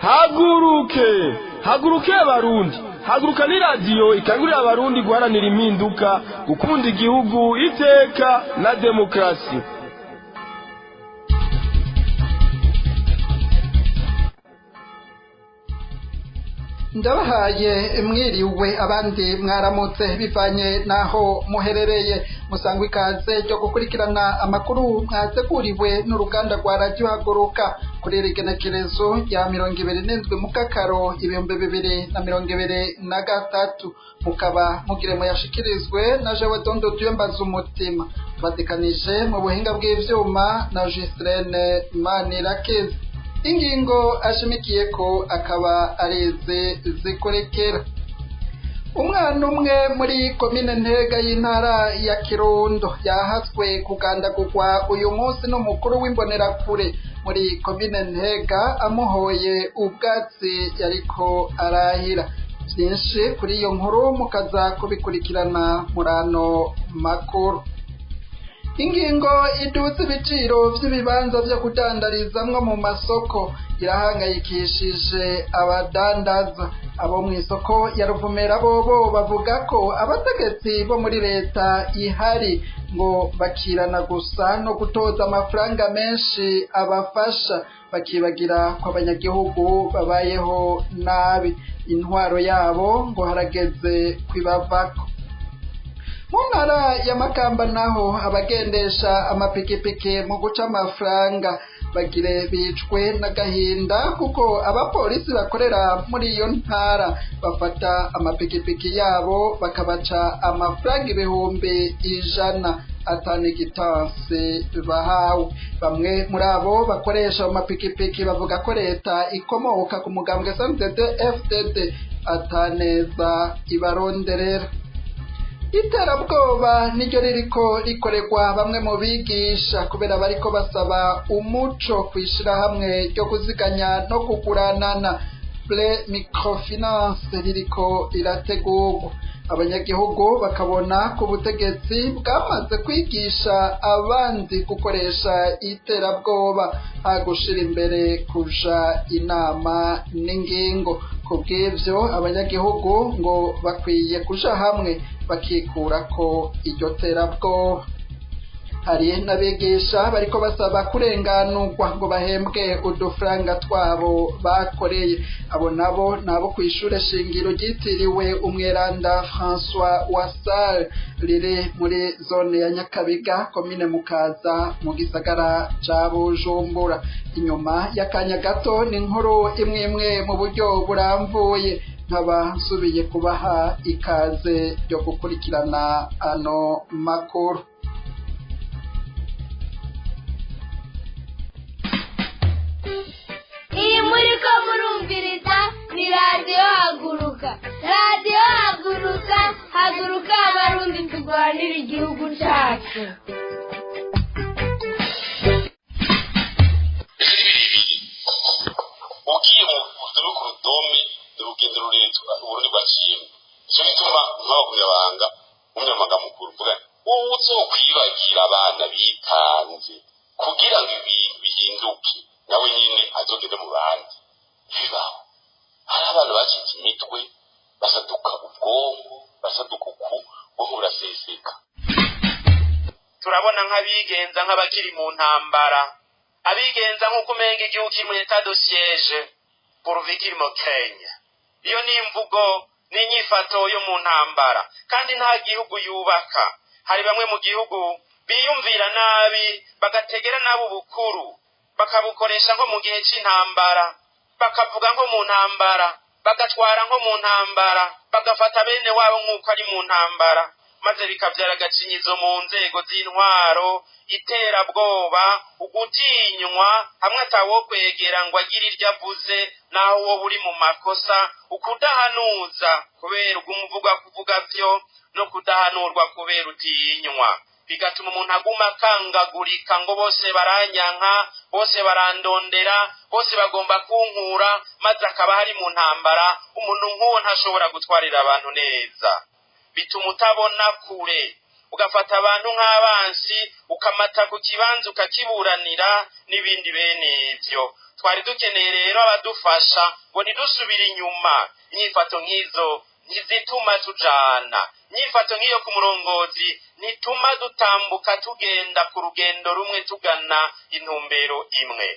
haguruke haguruke abarundi haguruka ni radiyo ikangurira abarundi guharanira impinduka gukunda igihugu iteka na demokarasi. ndabahaye mwiriwe abandi mwaramutse bivanye naho muherereye musangwa ikaze ryo gukurikirana amakuru mwateguriwe n'uruganda rwa Radio Haguruka kuri igenekerezo rya 27 Mukakaro 2023 mukaba mugire muyashikirizwe na Jewe Dondo Tuyembaza umutima batekanije mu buhinga bw'ivyuma na Gistrene Manirakiza. Ingingo ashimikiye ko akaba areze zikorekera. Umwana umwe muri komine Ntega y'intara ya Kirundo yahatswe kugandagurwa uyu munsi n'umukuru w'imbonerakure muri komine Ntega amuhoye ubwatsi yariko arahira. Byinshi kuri iyo nkuru mukaza kubikurikirana murano makuru. Ingingo iduza ibiciro vy'ibibanza vyo kudandarizamwo mu masoko irahangayikishije abadandaza. Abo mw'isoko ya Ruvumera bobo bavuga ko abategetsi bo muri leta ihari ngo bakirana gusa no gutoza amafaranga menshi abafasha bakibagira ko abanyagihugu babayeho nabi. Intwaro yabo ngo harageze kwibavako. Mu ntara ya Makamba naho abagendesha amapikipiki mu guca amafaranga bagire bicwe n'agahinda kuko abapolisi bakorera muri iyo ntara bafata amapikipiki yabo bakabaca amafaranga 100 atanigitanse bahawe. Bamwe muri abo bakoresha amapikipiki bavuga ko leta ikomoka ku mugambwe CNDD-FDD ataneza ibaronderera. Iterabwoba niryo ririko rikorerwa bamwe mu bigisha kubera bariko basaba umuco kwishira hamwe ryo kuziganya no kuguranana microfinance ririko rirategurwa. Abanyagihugu bakabona ku butegetsi bwamaze kwigisha abandi gukoresha iterabwoba hagushira imbere kuja inama n'ingingo. Kubw'ivyo abanyagihugu ngo bakwiye kuja hamwe bakikurako iryo terabwoba. Hari n'abigisha bariko basaba kurenganurwa ngo bahembwe udufaranga twabo bakoreye. Abo nabo nabo kw'ishure shingiro ryitiriwe Umweranda François Wasal riri muri zone ya Nyakabiga komine Mukaza mu gisagara ca Bujumbura. Inyuma y'akanya gato ni inkuru imwe mu buryo buramvuye nkaba nsubiye kubaha ikaze ryo gukurikirana ano makuru. Iyi muriko murumviriza ni Radio Haguruka. Radio Haguruka, haguruka abarundi turwanira igihugu cacu. Ugiye mu rudome urugendo ruretwa uburundi bwaciyemo. Icyo bituma nk'abagumyabanga umunyamabanga mukuru uvuga wowe uzokwibagira abana bitanze kugira ngo ibintu bihinduke nawe nyine azogende mu bandi. Bibaho hari abantu bacitse imitwe basaduka ubwonko basaduka ubwonko buraseseka. Turabona nk'abigenza nk'abakiri mu ntambara, abigenza nk'uko umenga igihugu kiri mu etat de siège pour victime Kenya. Iyo ni imvugo n'inyifato yo mu ntambara kandi nta gihugu yubaka. Hari bamwe mu gihugu biyumvira nabi bagategera nabo bukuru bakabukoresha nko mu gihe c'intambara, bakavuga nko mu ntambara, bagatwara nko mu ntambara, bagafata bene wabo nk'uko ari mu ntambara, maze bikavyara agacinyizo mu nzego z'intwaro, iterabwoba, ugutinywa, hamwe atawo kwegera ngo agire iryo avuze naho wowe uri mu makosa, ukudahanuza kubera ugumuvuga kuvuga vyo no kudahanurwa kubera utinywa. Bigatuma umuntu aguma akangagurika ngo bose baranyanka, bose barandondera, bose bagomba kunkura, maze akaba hari mu ntambara. Umuntu nk'uwo ntashobora gutwarira abantu neza. Bituma utabona kure, ugafata abantu nk'abansi, ukamata ku kibanza ukakiburanira n'ibindi bene ivyo. twari dukeneye rero abadufasha ngo ntidusubire inyuma. Inyifato nk'izo ntizituma tujana, inyifato nk'iyo ku murongozi ntituma dutambuka tugenda ku rugendo rumwe tugana intumbero imwe.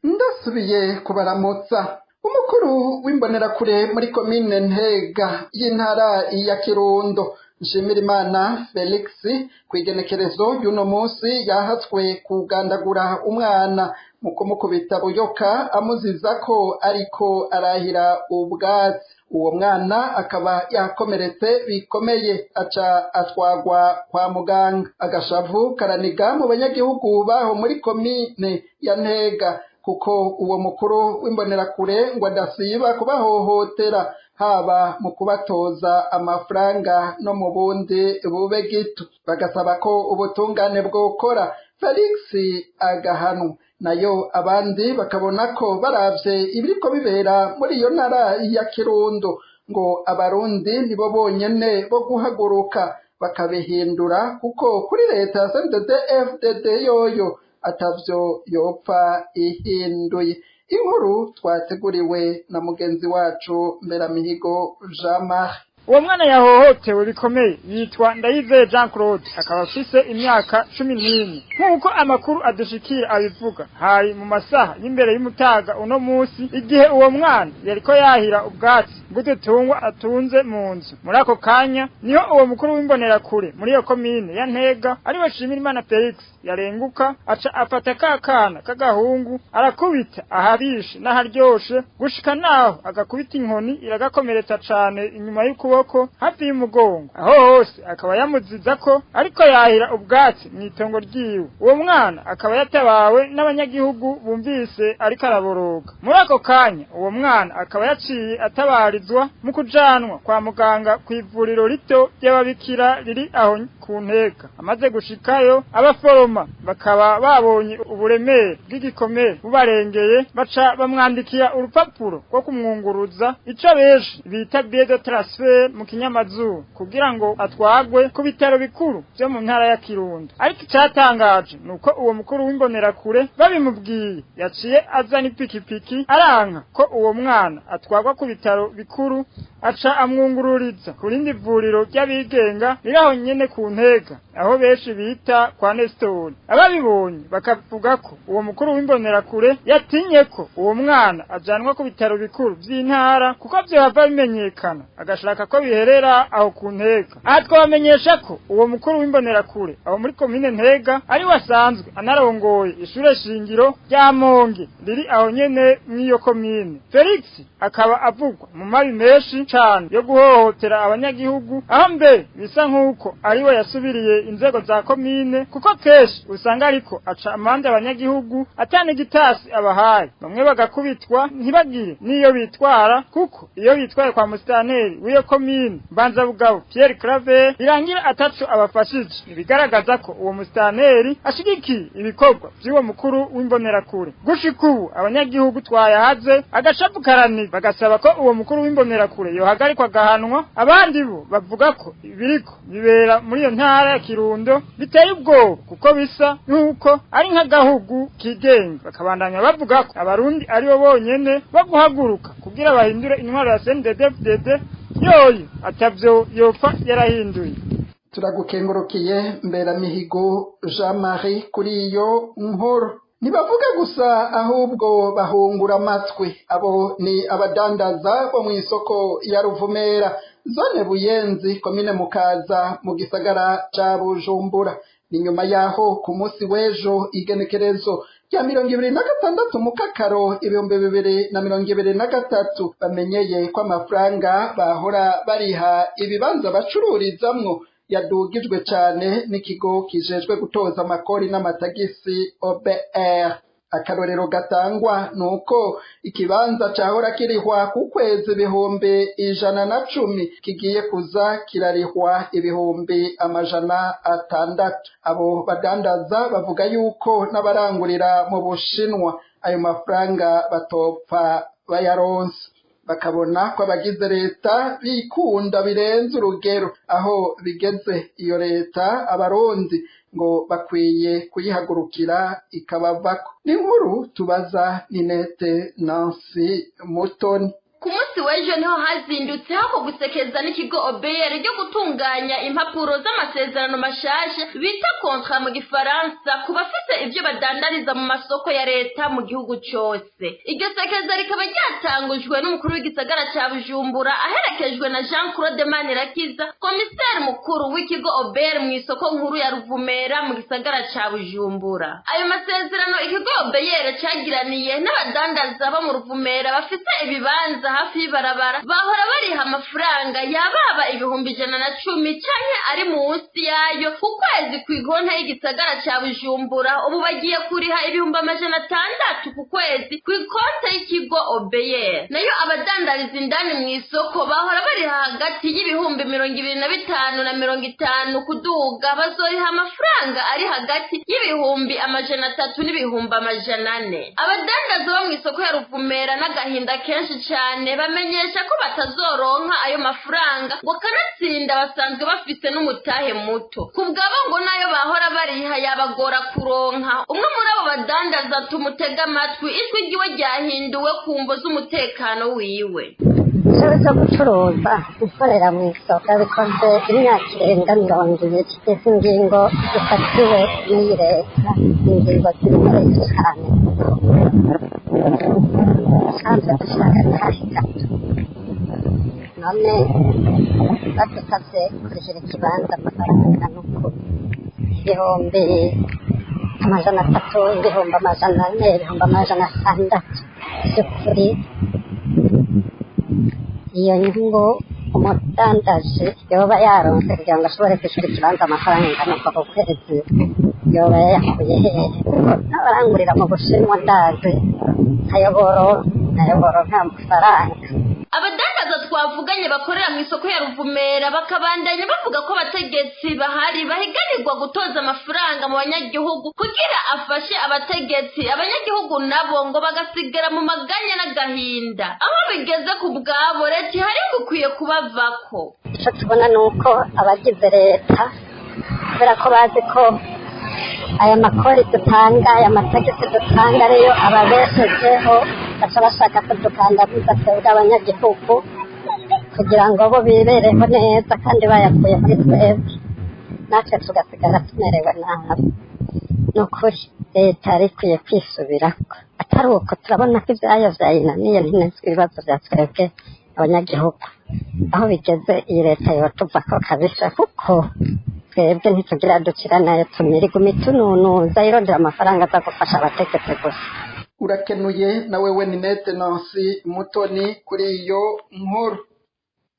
Ndasubiye kubaramutsa. Umukuru w'imbonerakure muri komine Ntega y'intara ya Kirundo, Nshimirimana Felix, kwigenekerezo y'uno munsi yahatswe kugandagura umwana mu kumukubita buyoka amuziza ko ariko arahira ubwatsi. Uwo mwana akaba yakomeretse bikomeye aca atwagwa kwa muganga. Agashavu karaniga mu banyagihugu baho muri komine ya Ntega kuko uwo mukuru w'imbonerakure ngo adasiba kubahohotera haba mu kubatoza amafaranga no mu bundi bube gito. Bagasaba ko ubutungane bwokora Felix agahanwa. Nayo abandi bakabona ko baravye ibiriko bibera muri iyo ntara ya Kirundo ngo abarundi nibo bonyene bo guhaguruka bakabihindura, kuko kuri leta ya CNDD-FDD yoyo atavyo yopfa ihinduye. Inkuru twateguriwe na mugenzi wacu Mberamihigo Jean-Marie. Uwo mwana yahohotewe bikomeye yitwa Ndayizeye Jean Claude, akaba afise imyaka 11. Nkuko amakuru adushikira abivuga, hari mu masaha y'imbere y'umutaga uno munsi igihe uwo mwana yariko yahira ubwatsi bw'udutungwa atunze mu nzu. Muri ako kanya niho uwo mukuru w'imbonerakure muri iyo komine ya Ntega ari we Nshimirimana Felix yarenguka aca afata kakana k'agahungu arakubita ahabishe n'aharyoshe gushika naho agakubita inkoni iragakomeretsa cane inyuma y'ukuboko hafi y'umugongo. Aho hose akaba yamuziza ko ariko yahira ubwatsi mw'itongo ryiwe. Uwo mwana akaba yatabawe n'abanyagihugu bumvise ariko araboroga. Muri ako kanya uwo mwana akaba yaciye atabarizwa mu kujanwa kwa muganga kw'ivuriro rito ry'ababikira riri aho ku Ntega. Amaze gushikayo abaforoma bakaba babonye uburemere bw'igikomere bubarengeye, baca bamwandikira urupapuro rwo kumwunguruza ico benshi bita billet de transfert mu kinyamazuru kugira ngo atwagwe ku bitaro bikuru byo mu ntara ya Kirundo. Ariko icyatangaje nuko uwo mukuru w'imbonerakure babimubwiye yaciye azana ipikipiki aranka ko uwo mwana atwagwa ku bitaro bikuru, aca amwungururiza ku rindi vuriro ry'abigenga riraho nyene ku Ntega aho benshi bita kwa Nestor. Ababibonye bakavuga ko uwo mukuru w'imbonerakure yatinye ko uwo mwana ajanwa ku bitaro bikuru by'intara kuko byohava bimenyekana, agashaka ko biherera aho ku Ntega. Aha twamenyesha ko uwo mukuru w'imbonerakure aho muri komine Ntega ari wasanzwe anarongoye ishure shingiro rya Monge riri aho nyene mw'iyo komine. Felix akaba avugwa mu mabi menshi cane yo guhohotera abanyagihugu, aho mbe bisa nk'uko ariwe yasubiriye inzego za komine kuko keshi usanga ariko aca amande abanyagihugu atane gitasi abahaye. Bamwe bagakubitwa ntibagire niyo bitwara, kuko iyo bitwaye kwa musitanteri w'iyo komine Mbanza Bugabo Pierre Claver irangira ataco abafashije. Ibigaragaza ko uwo musitanteri ashigikiye ibikorwa by'uwo mukuru w'imbonerakure. Gushika ubu abanyagihugu twayahaze agashapu karani bagasaba ko uwo mukuru w'imbonerakure yohagarikwa gahanwa. Abandi bo bavuga ko ibiriko bibera muri iyo ntara ya Kirundo biteye ubwoba kuko bisa nk'uko ari nk'agahugu kigenga. Bakabandanya bavuga ko abarundi aribo bonyene bo guhaguruka kugira bahindure intwaro ya CNDD-FDD yoyo atavyo yopfa yarahinduye. Turagukengurukiye Mberamihigo Jean-Marie kuri iyo nkuru. Nibavuga gusa ahubwo bahungura amatwi. Abo ni abadandaza bo mu isoko ya Ruvumera, zone Buyenzi, komine Mukaza, mu gisagara ca Bujumbura. Ni nyuma yaho ku munsi w'ejo igenekerezo rya 26 Mukakaro 2023 bamenyeye ko amafaranga bahora bariha ibibanza bacururizamwo yadugijwe cyane n'ikigo kijejwe gutoza amakori n'amatagisi OBR. Akarorero gatangwa nuko ikibanza cahora kirihwa ku kwezi 110 kigiye kuza kirarihwa 600. Abo badandaza bavuga yuko n'abarangurira mu Bushinwa ayo mafaranga batopfa bayaronse. Bakabona ko abagize leta bikunda birenze urugero, aho bigeze iyo leta abarundi ngo bakwiye kuyihagurukira ikabavako. Ni inkuru tubaza Ninete Nancy Mutoni. Ku munsi w'ejo niho hazindutse hako gusekeza n'ikigo OBR ryo gutunganya impapuro z'amasezerano mashasha bita contrat mu gifaransa ku bafite ibyo badandariza mu masoko ya leta mu gihugu cyose. Iryo sekeza rikaba ryatangujwe n'umukuru w'igisagara cya Bujumbura aherekejwe na Jean Claude Manirakiza, komiseri mukuru w'ikigo OBR mu isoko nkuru ya Ruvumera mu gisagara cya Bujumbura. Ayo masezerano ikigo OBR cyagiraniye n'abadandaza bo mu Ruvumera bafite ibibanza hafi y'ibarabara bahora bariha amafaranga yababa 110 canke ari munsi yayo ku kwezi ku igonta y'igisagara cya Bujumbura. Ubu bagiye kuriha 600 ku kwezi ku ikonta y'ikigo OBR. Nayo abadandariza indani mu isoko bahora bariha hagati y'25 na 50 kuduga bazoriha amafaranga ari hagati y'300 n'400. Abadandaza bo mu isoko ya Ruvumera n'agahinda kenshi cyane bamenyesha ko batazoronka ayo mafaranga ngo kanatsinda basanzwe bafite n'umutahe muto. Kubwabo ngo nayo bahora bariha yabagora kuronka. Umwe muri abo badandaza tumutega amatwi ijwi ryiwe ryahinduwe ku mvo z'umutekano wiwe. Ikibazo cyo gucuruza gukorera mu isoko bikoze imyaka irenga 20 kigeze ingingo zifatiwe n'iyi leta, ingingo zirimo cyane sanze dushaka kahita none badusabye kurihira ikibanza amafaranga nuko 300,000, 400,000, 600,000 by'ukuri. Iyo nyungu umudandaji yoba yaronse kugira ngo ashobore kwishyura ikibanza amafaranga nuko ku kwezi yoba yayakuye hehe? N'abarangurira mu Bushinwa ndazi ayoboro nta mafaranga. Abadandaza twavuganye bakorera mu isoko ya Ruvumera bakabandanya bavuga ko abategetsi bahari bahiganirwa gutoza amafaranga mu banyagihugu kugira afashe abategetsi, abanyagihugu nabo ngo bagasigara mu maganya n'agahinda. Aho bigeze ku bwabo leta hari gukwiye kubavako. Icyo tubona ni uko abagize leta kubera ko bazi ko aya makori dutanga, aya mategeko dutanga ariyo ababeshejeho, baca bashaka kudukandamiza twebwe abanyagihugu kugira ngo bo bibereho neza kandi bayakuye muri twebwe, natwe tugasigara tumerewe nabi. Ni ukuri leta yari ikwiye kwisubirako. Atari uko turabona ko ibyayo byayinaniye ntinezwe ibibazo bya twebwe abanyagihugu. Aho bigeze iyi leta yotuvako kabisa, kuko twebwe ntitugira dukira nayo tumirigwa imitununuza irondera amafaranga aza gufasha abategetsi gusa. Urakenuye na wewe Ninete Nancy Mutoni kuri iyo nkuru.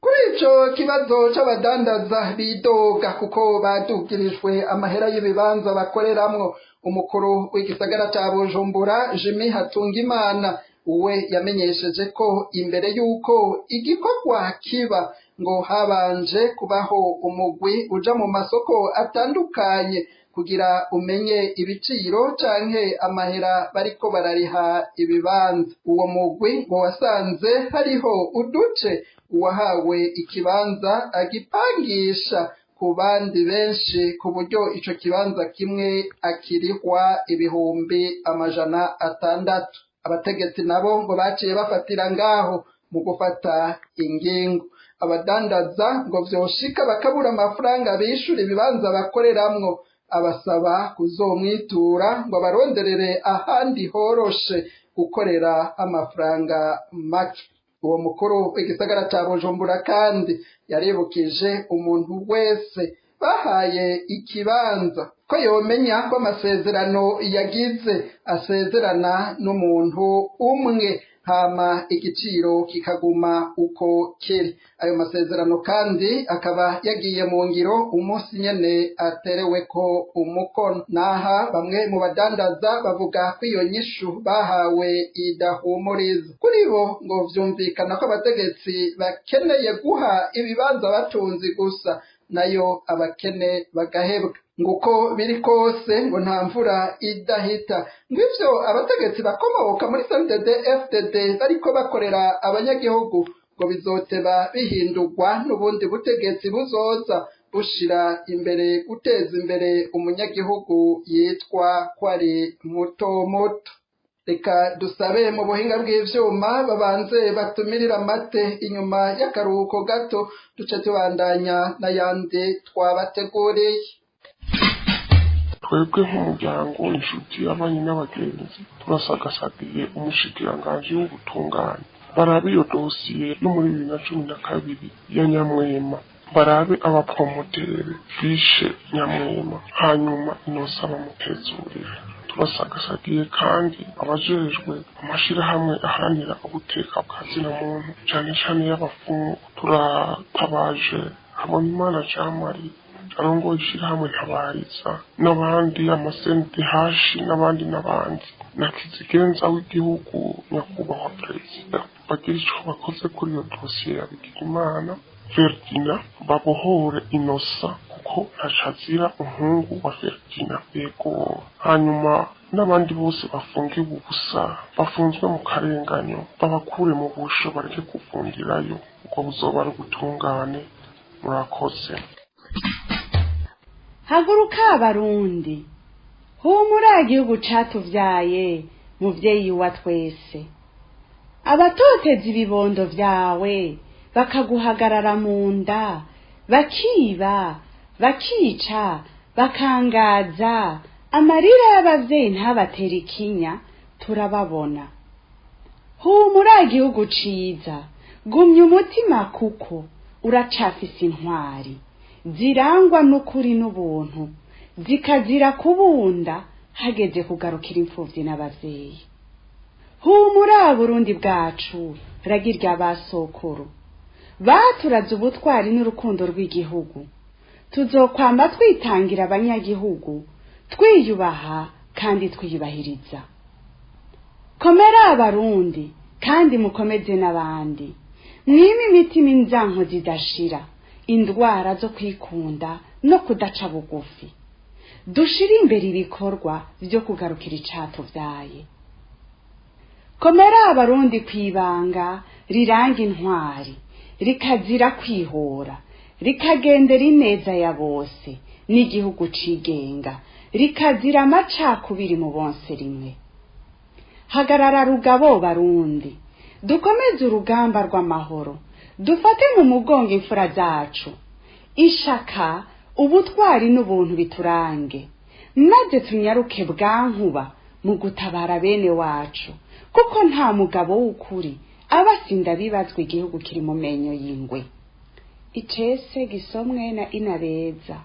Kuri ico kibazo c'abadandaza bidoga kuko badugirijwe amahera y'ibibanza bakoreramwo, umukuru w'igisagara ca Bujumbura Jimmy Hatungimana uwe yamenyesheje ko imbere yuko igikorwa kiba ngo habanje kubaho umugwi uja mu masoko atandukanye kugira umenye ibiciro canke amahera bariko barariha ibibanza. Uwo mugwi ngo wasanze hariho uduce uwahawe ikibanza agipangisha ku bandi benshi ku buryo ico kibanza kimwe akirihwa 600. Abategetsi nabo ngo baciye bafatira ngaho mu gufata ingingo. Abadandaza ngo vyoshika bakabura amafaranga bishura ibibanza bakoreramwo, abasaba kuzomwitura ngo baronderere ahandi horoshe gukorera amafaranga make. Uwo mukuru w'igisagara ca Bujumbura kandi yaribukije umuntu wese bahaye ikibanza ko yomenya ko amasezerano yagize asezerana n'umuntu umwe hama igiciro kikaguma uko kiri. Ayo masezerano kandi akaba yagiye mu ngiro umunsi nyene atereweko umukono. Naha bamwe mu badandaza bavuga ko iyo nyishu bahawe idahumuriza. Kuri bo ngo vyumvikana ko abategetsi bakeneye guha ibibanza batunzi gusa, nayo abakene bagahebwa. Nguko biri kose ngo nta mvura idahita. Ngivyo abategetsi bakomoka muri CNDD FDD bariko bakorera abanyagihugu ngo bizoteba bihindurwa n'ubundi butegetsi buzoza bushira imbere guteza imbere umunyagihugu yitwa ko ari muto muto. Reka dusabe mu buhinga bw'ivyuma babanze batumirira amate, inyuma y'akaruhuko gato duce tubandanya n'ayandi twabateguriye. Twebwe nk'umuryango, inshuti, abanyi n'abagenzi turasagasagiye umushikiranganji w'ubutungane barabe iyo dosiye yo muri 2012 ya Nyamwema, barabe abapromotere bishe Nyamwema hanyuma inosa bamutezurire. Turasagasagiye kandi abajejwe amashirahamwe aharanira ubuteka bwazina muntu cyane cyane y'abafumu. Turatabaje Habonimana Jean-Marie arongo ishirahamwe Ntabariza n'abandi amasenti hashi n'abandi na Kizigenza w'igihugu nyakubahwa perezida bagira ico bakoze kuri iyo dosiye ya Bigirimana Ferdina, babohore inosa kuko ntacazira umuhungu wa Ferdina. Yego, hanyuma n'abandi bose bafungiwe ubusa bafunzwe mu karenganyo babakure mu busho bareke kuvundirayo, ubwo buzoba ari ubutungane. Murakoze. Haguruka Abarundi, humura igihugu catuvyaye muvyeyi wa twese. Abatoteza ibibondo vyawe bakaguhagarara mu nda, bakiba, bakica, bakangaza, amarira y'abavyeyi ntabatera ikinya, turababona. Humura igihugu ciza, gumya umutima kuko uracafise intwari zirangwa n'ukuri n'ubuntu, zikazira kubunda hageze kugarukira imfuvyi n'abavyeyi. Humura Burundi bwacu, ragirya basokuru baturaze ubutwari n'urukundo rw'igihugu. Tuzokwamba twitangira abanyagihugu, twiyubaha kandi twiyubahiriza. Komera Abarundi kandi mukomeze n'abandi, mwime imitima inzanko zidashira, indwara zo kwikunda no kudaca bugufi. Dushire imbere ibikorwa byo kugarukira icatuvyaye. Komera Abarundi kwibanga riranga intwari, rikazira kwihora, rikagendera ineza ya bose n'igihugu cigenga, rikazira amacakubiri mu bonse rimwe. Hagarara rugabo Barundi, dukomeze urugamba rw'amahoro, dufate mu mugongo imfura zacu, ishaka, ubutwari n'ubuntu biturange, maze tunyaruke bwankuba mu gutabara bene wacu, kuko nta mugabo w'ukuri abasinda bibazwa igihugu kiri mu menyo y'ingwe. Icese gisomwe na Inabeza.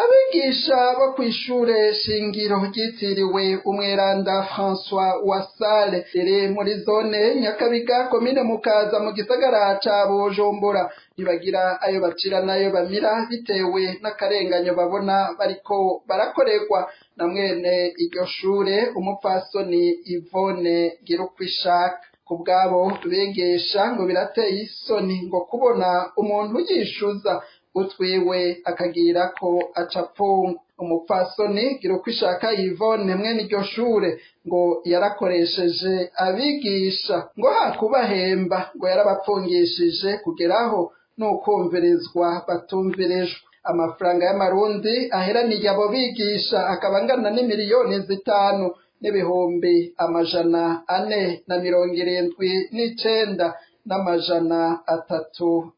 Abigisha bo kw'ishure shingiro ryitiriwe Umweranda François wa Sale riri muri zone Nyakabiga komine Mukaza mu gisagara ca Bujumbura ntibagira ayo bacira nayo bamira bitewe n'akarenganyo babona bariko barakorerwa na mwene iryo shure umupfasoni Yvonne Girukwishaka. Kubwabo bigisha ngo birateye isoni ngo kubona umuntu yishuza utwiwe akagira ko acapfunga. Umupfasoni Girukwishaka Yvonne mwene iryo shure ngo yarakoresheje abigisha ngo hakubahemba ngo yarabapfungishije kugeraho n'ukumvirizwa batumvirijwe. Amafaranga y'amarundi aheraniye abo bigisha akaba angana n'imiliyoni 5,479 n'amajana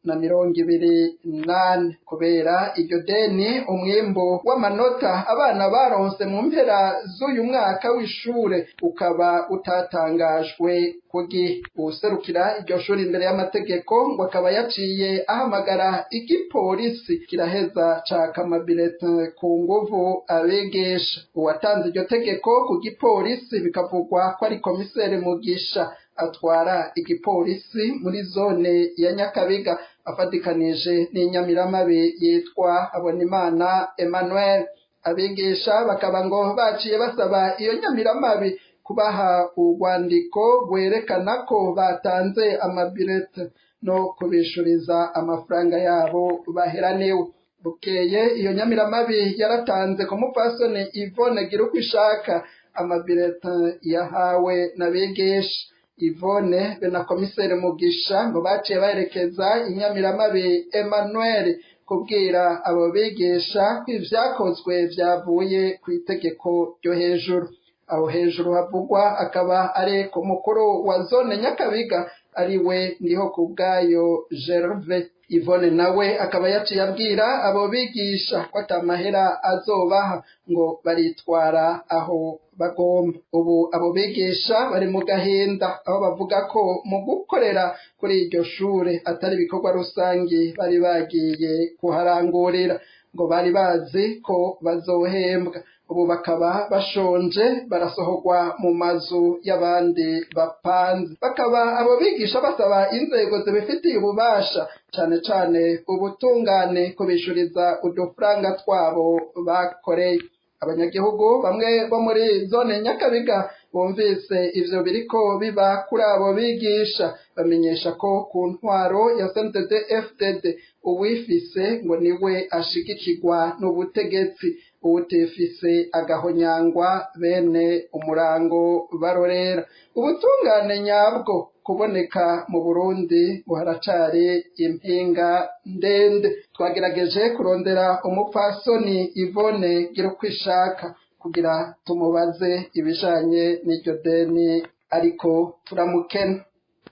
328. Kubera iryo deni umwimbo w'amanota abana baronse mu mpera z'uyu mwaka w'ishure ukaba utatangajwe kugi. Userukira iryo shuri imbere y'amategeko ngo akaba yaciye ahamagara igipolisi kiraheza caka amabirete ku nguvu abigisha. Uwatanze iryo tegeko ku gipolisi bikavugwa ko ari komiseri Mugisha atwara igipolisi muri zone ya Nyakabiga afatikanije n'inyamiramabi yitwa Habonimana Emmanuel. Abigisha bakaba ngo baciye basaba iyo nyamiramabi kubaha urwandiko rwerekana ko batanze amabirete no kubishuriza amafaranga yabo baheraniwe. Bukeye iyo nyamiramabi yaratanze ku mupfasoni Yvonne Girukwishaka amabirete yahawe n'abigisha. Yvonne be na komiseri Mugisha ngo baciye baherekeza inyamiramabi Emmanuel kubwira abo bigisha ko ivyakozwe vyavuye ku itegeko ryo hejuru. Aho hejuru havugwa akaba ari ku mukuru wa zone Nyakabiga ariwe Ndiho Kubwayo Gerve. Yvonne nawe akaba yaciye abwira abo bigisha ko atamahera azobaha ngo baritwara aho bagomba. Ubu abo bigisha bari mu gahinda aho bavuga ko mu gukorera kuri iryo shure atari ibikorwa rusangi bari bagiye kuharangurira, ngo bari bazi ko bazohembwa. Ubu bakaba bashonje barasohorwa mu mazu y'abandi bapanze. Bakaba abo bigisha basaba inzego zibifitiye ububasha cane cane ubutungane kubishuriza udufaranga twabo bakoreye. Abanyagihugu bamwe bo muri zone Nyakabiga bumvise ivyo biriko biba kuri abo bigisha, bamenyesha ko ku ntwaro ya CNDD-FDD uwifise ngo niwe ashigikirwa n'ubutegetsi, uwutifise agahonyangwa bene umurango barorera. Ubutungane nyabwo kuboneka mu Burundi ngo haracari impinga ndende. Twagerageje kurondera umupfasoni Yvonne Girukwishaka kugira tumubaze ibijanye n'iryo deni, ariko turamukena.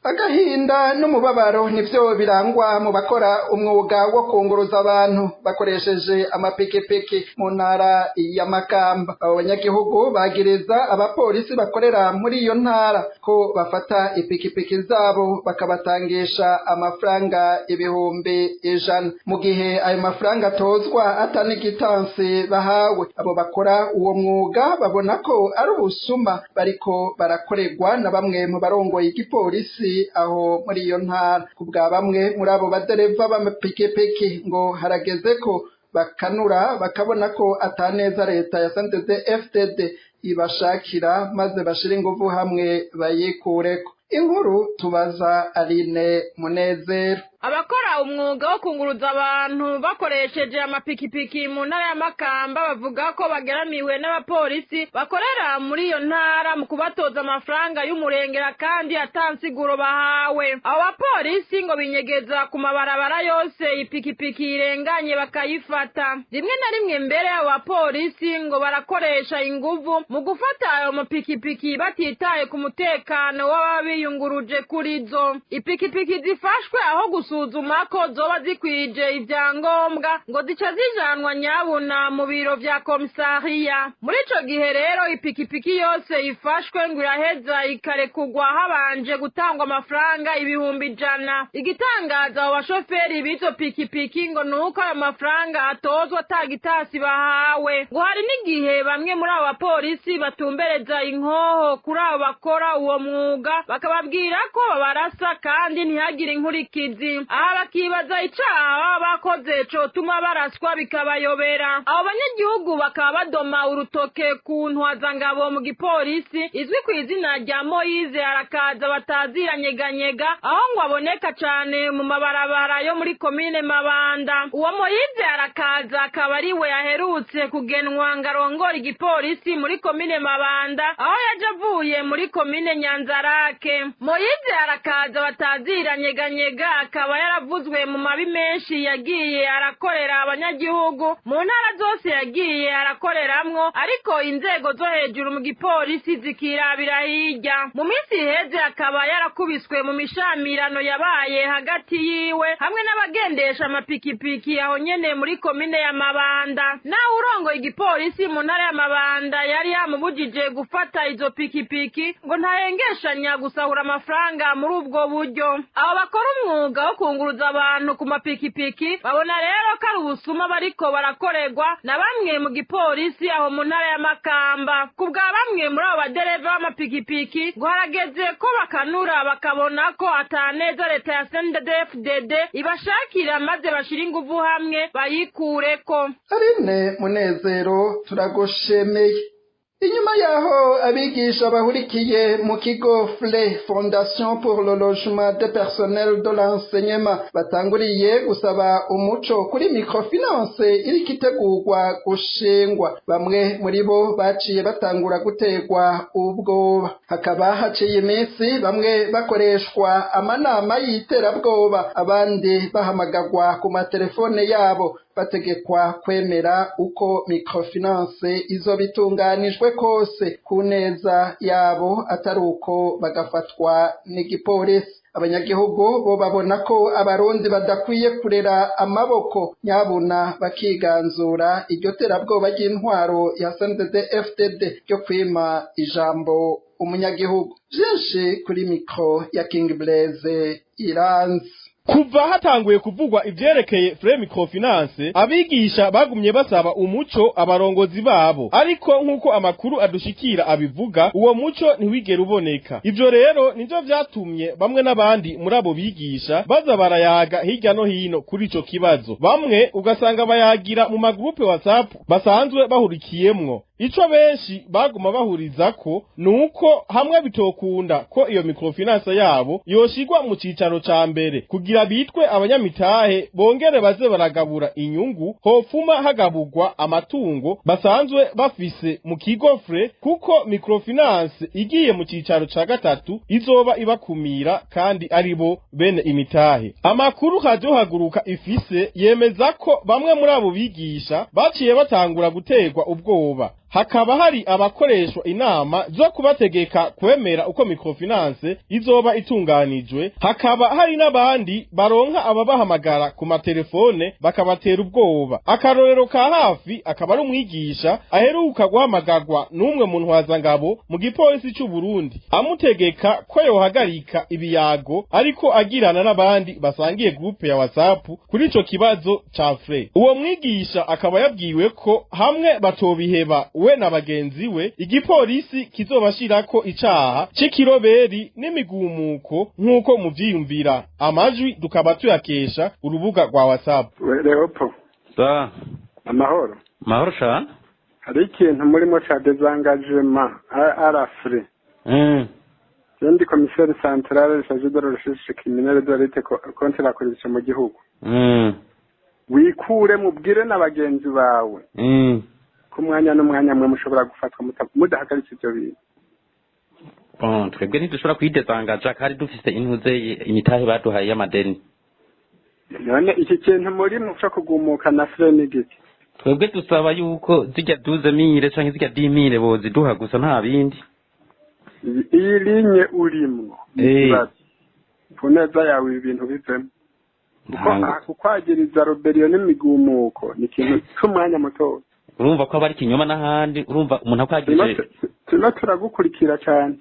Agahinda n'umubabaro nivyo birangwa mu bakora umwuga wo kunguruza abantu bakoresheje amapikipiki mu ntara ya Makamba. Abo banyagihugu bagiriza abapolisi bakorera muri iyo ntara ko bafata ipikipiki zabo bakabatangisha amafaranga 100,000 mu gihe ayo mafaranga atozwa atani gitansi bahawe. Abo bakora uwo mwuga babona ko ari ubusuma bariko barakorerwa na bamwe mu barongoye igipolisi aho muri iyo ntara. Kubwa bamwe muri abo badereva b'amapikipiki ngo harageze ko bakanura bakabona ko ataneza leta ya CNDD-FDD ibashakira maze bashira inguvu hamwe bayikureko. Inkuru tubaza Aline Munezero. Abakora umwuga wo kunguruza abantu bakoresheje amapikipiki mu ntara ya Makamba bavuga ko bageramiwe n'abapolisi bakorera muri iyo ntara mu kubatoza amafaranga y'umurengera kandi atansiguro bahawe. Abo bapolisi ngo binyegeza ku mabarabara yose ipikipiki irenganye bakayifata. Rimwe na rimwe mbere abo bapolisi ngo barakoresha inguvu mu gufata ayo mapikipiki batitaye ku mutekano w'ababiyunguruje kuri zo. Ipikipiki zifashwe aho gusuzuma ko zoba zikwije ivyangombwa ngo zica zijanwa nyabuna mu biro vya komisariya. Muri ico gihe rero ipikipiki yose ifashwe ngo iraheza ikarekugwa habanje gutangwa amafaranga 100,000. Igitangaza abo bashoferi b'izo pikipiki ngo nuko ayo mafaranga atozwa atagitasi bahawe. Ngo hari n'igihe bamwe muri abo bapolisi batumbereza inkoho kuri abo bakora uwo mwuga bakababwira ko babarasa kandi ntihagire inkurikizi. Aha bakibaza icaha bakoze cotuma baraswa bikabayobera. Abo banyagihugu bakaba badoma urutoke ku ntwazangabo mu gipolisi izwi ku izina rya Moise Arakaza bataziranyeganyega, aho ngo aboneka cane mu mabarabara yo muri komine Mabanda. Uwo Moise Arakaza akaba ari we yaherutse kugenwa ngarongora igipolisi muri komine Mabanda, aho yaje avuye muri komine Nyanzarake. Moise Arakaza bataziranyeganyega akaba yaravuzwe mu mabi menshi yagiye arakorera abanyagihugu mu ntara zose yagiye arakoreramwo, ariko inzego zo hejuru mu gipolisi zikirabira hirya. Mu minsi iheze akaba yarakubiswe mu mishamirano yabaye hagati yiwe hamwe n'abagendesha amapikipiki aho nyene muri komine ya Mabanda. Naho urongoye igipolisi mu ntara ya Mabanda yari yamubujije gufata izo pikipiki ngo ntahengeshanya gusahura amafaranga muri ubwo buryo. Abo bakora umwuga wo kunguruza abantu ku mapikipiki babona rero ko ari ubusuma bariko barakorerwa na bamwe mu gipolisi aho mu ntara ya Makamba. Kubwa bamwe muri abo badereva b'amapikipiki ngo harageze ko bakanura bakabona ko ataneza leta ya CNDD-FDD ibashakira maze bashira inguvu hamwe bayikureko. Aline Munezero turagoshemeye. inyuma yaho abigisha bahurikiye mu kigo FLE Fondation pour le logement des personnels de l'enseignement batanguriye gusaba umuco kuri microfinance iriko itegurwa gushingwa, bamwe muri bo baciye batangura gutegwa ubwoba. Hakaba haciye iminsi bamwe bakoreshwa amanama y'iterabwoba, abandi bahamagagwa ku matelefone yabo bategekwa kwemera uko microfinance izo bitunganijwe kose ku neza yabo, atari uko bagafatwa n'igipolisi. Abanyagihugu bo babona ko abarundi badakwiye kurera amaboko, nyabuna bakiganzura iryo terabwoba ry'intwaro ya CNDD-FDD ryo kwima ijambo umunyagihugu. Vyinshi kuri mikro ya King Blaise Iranzi. Kuva hatanguye kuvugwa ivyerekeye FLE Microfinance, abigisha bagumye basaba umuco abarongozi babo, ariko nkuko amakuru adushikira abivuga, uwo muco ntiwigera uboneka. Ivyo rero nivyo vyatumye bamwe n'abandi muri abo bigisha baza barayaga hirya no hino kuri ico kibazo. Bamwe ugasanga bayagira mu magrupe WhatsApp basanzwe bahurikiyemwo. Ico benshi baguma bahurizako nuko hamwe bitokunda ko iyo microfinance yabo yoshigwa mu cicaro ca mbere kugira bitwe abanyamitahe bongere baze baragabura inyungu, hofuma hagaburwa amatungo basanzwe bafise mu kigo FLE, kuko microfinance igiye mu cicaro ca gatatu izoba ibakumira kandi aribo bene imitahe. Amakuru Radio Haguruka ifise yemeza ko bamwe muri abo bigisha baciye batangura gutegwa ubwoba. Hakaba hari abakoreshwa inama zo kubategeka kwemera uko microfinance izoba itunganijwe. Hakaba hari n'abandi baronka ababahamagara ku matelefone bakabatera ubwoba. Akarorero ka hafi akaba ari umwigisha aheruka guhamagarwa n'umwe mu ntwazangabo mu gipolisi cy'u Burundi amutegeka ko yohagarika ibiyago ariko agirana n'abandi basangiye groupe ya WhatsApp kuri ico kibazo ca FLE. Uwo mwigisha akaba yabwiwe ko hamwe batobiheba we na bagenzi we igipolisi kizobashirako icaha c'ikiroberi n'imigumuko nk'uko muvyiyumvira. Amajwi dukaba tuyakesha urubuga rwa WhatsApp. Leopo sa amahoro sha hari ikintu murimo ca désengagement arafre Jendi commissaire centrale chargé de la recherche criminelle de la lutte contre la corruption mu gihugu wikure mubwire n'abagenzi bawe ku mwanya n'umwanya mwe mushobora gufatwa mudahagaritse ivyo bintu. Bon, twebwe ntidushobora kwidezangaja kandi dufise intuze imitahe baduhaye y'amadeni. None iki kintu muri mufa kugumuka na FLE n'igiki? Twebwe dusaba yuko zijya 12,000 canke zijya 10,000 bozi duha gusa nta bindi. Iyi linye urimwo. Kuneza yawe ibintu bivemo. Kukwagiriza roberiyo n'imigumuko ni ikintu c'umwanya muto. Urumva ko abari kinyoma n'ahandi, urumva umuntu akwagije. Tuno turagukurikira cyane.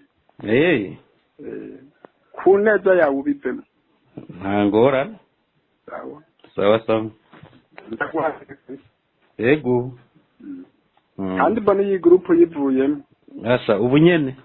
Kuneza yawe ubivemo. Ntangora. Sawa. Ego. Kandi bone iyi group yivuyemo. Asa ubunyene.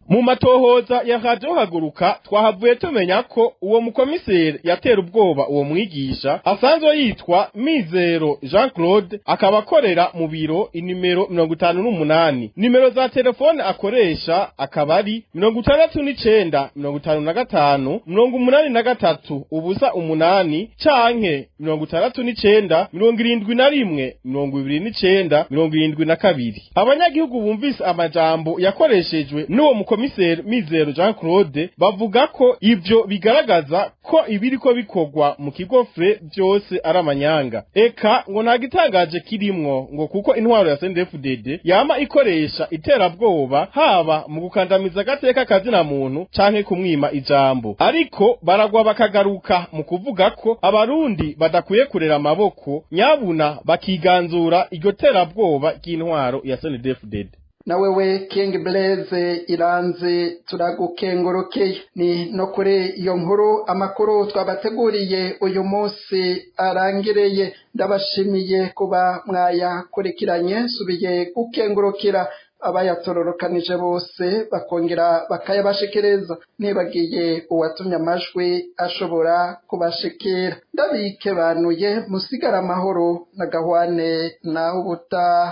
Mu matohoza ya Radio Haguruka twahavuye tumenya ko uwo mukomiseri yatera ubwoba uwo mwigisha asanzwe yitwa Mizero Jean Claude, akaba akorera mu biro inimero 58. Nimero za telefone akoresha akaba ari 69 55 83 ubusa 8 canke 69 71 29 72. Abanyagihugu bumvise amajambo yakoreshejwe n'uwo Komiseri Mizero Jean Claude bavuga ko ivyo bigaragaza ko ibiriko bikogwa mu kigo FLE byose ari amanyanga. Eka ngo nta gitangaje kirimwo ngo kuko intwaro ya CNDD-FDD yama ikoresha iterabwoba haba mu gukandamiza gateka kazina muntu canke kumwima ijambo, ariko baragwa bakagaruka mu kuvuga ko abarundi badakwiye kurera amaboko, nyabuna bakiganzura iryo terabwoba ry'intwaro ya CNDD-FDD. Na wewe King Blaise Iranzi turagukengurukeye. Ni no kuri iyo nkuru amakuru twabateguriye uyu munsi arangireye. Ndabashimiye kuba mwayakurikiranye, subiye gukengurukira abayatororokanije bose bakongera bakayabashekereza ntibagiye uwatumye amajwi ashobora kubashekera. Ndabike banuye musigara amahoro na Gahwane naho ubutaha.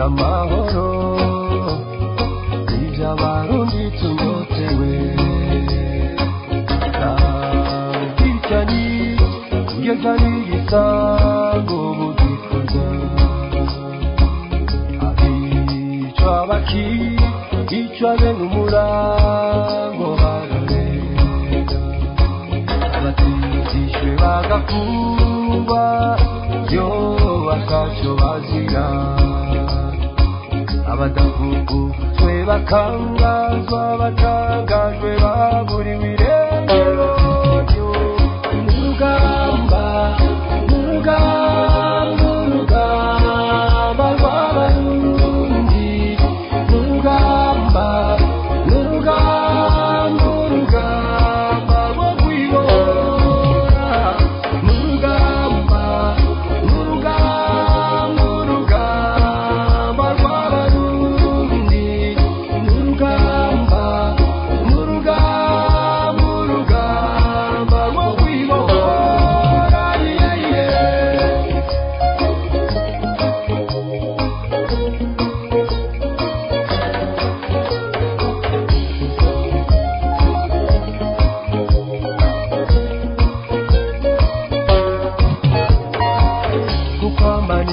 Amahoro iby'abarundi tunyotewe ntabwicani kugeza n'igisango bugikorwa abicwa bakicwa bene umurango bararega abatizishwe bagafungwa yo bakaco bazira abadafungujwe bakangazwa batangajwe baburiwe irengero urugamba rw'abarundi urugamba rwo kwibora urugamba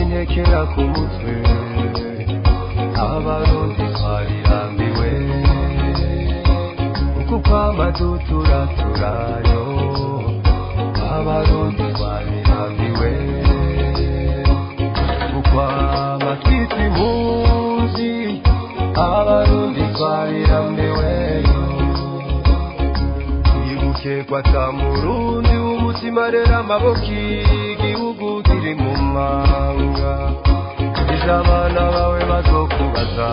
intekera ku mutwe abarundi twarirambiwe uku kwamadutura turayo abarundi twarirambiwe ukwama twita impunzi abarundi twarirambiweyo ibuke kwata murundi w'umutima rero amaboko igihugu kiri mu manga abana bawe bazokubaza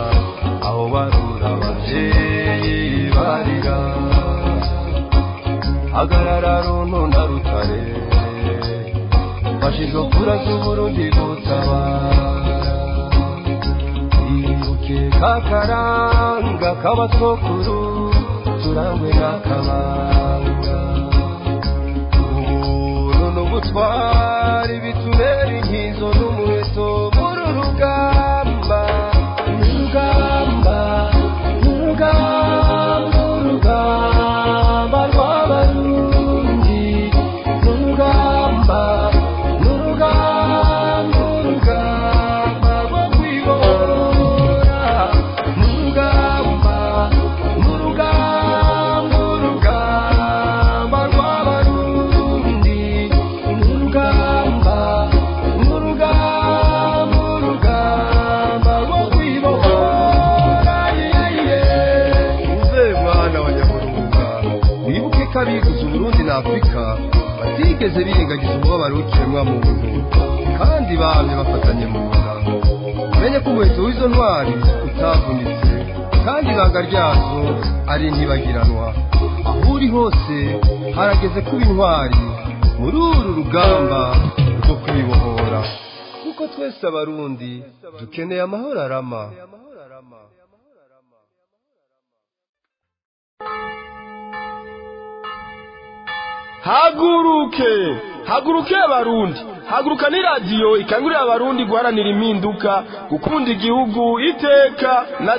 aho barura abavyeyi barira hagarara runtu na rutare fashizo kura z'uburundi gutabara ibuke kakaranga k'abatwokuru turangwe n'akabanga ubuntu n'ubutwari bitubera inkizo n'umuheto muri rugamba rw'abarundi n'urugamba rwo kwibora n'urugamba rw'abarundi n'urugamba rwo kwibora uze mwana wa Nyaburunga wibuke ko abiguze Uburundi na Afurika batigeze birengagiza umubabaro w'ikiremwa muntu kandi bamye bafatanye mu nda umenye ko umuheto w'izo ntwari utavunitse kandi ibanga ryazo ari ntibagiranwa aho uri hose harageze kuba intwari muri uru rugamba rwo kwibohora kuko twese abarundi dukeneye amahoro arama. haguruke abarundi, haguruka ni radiyo ikangurira abarundi guharanira impinduka, gukunda igihugu iteka na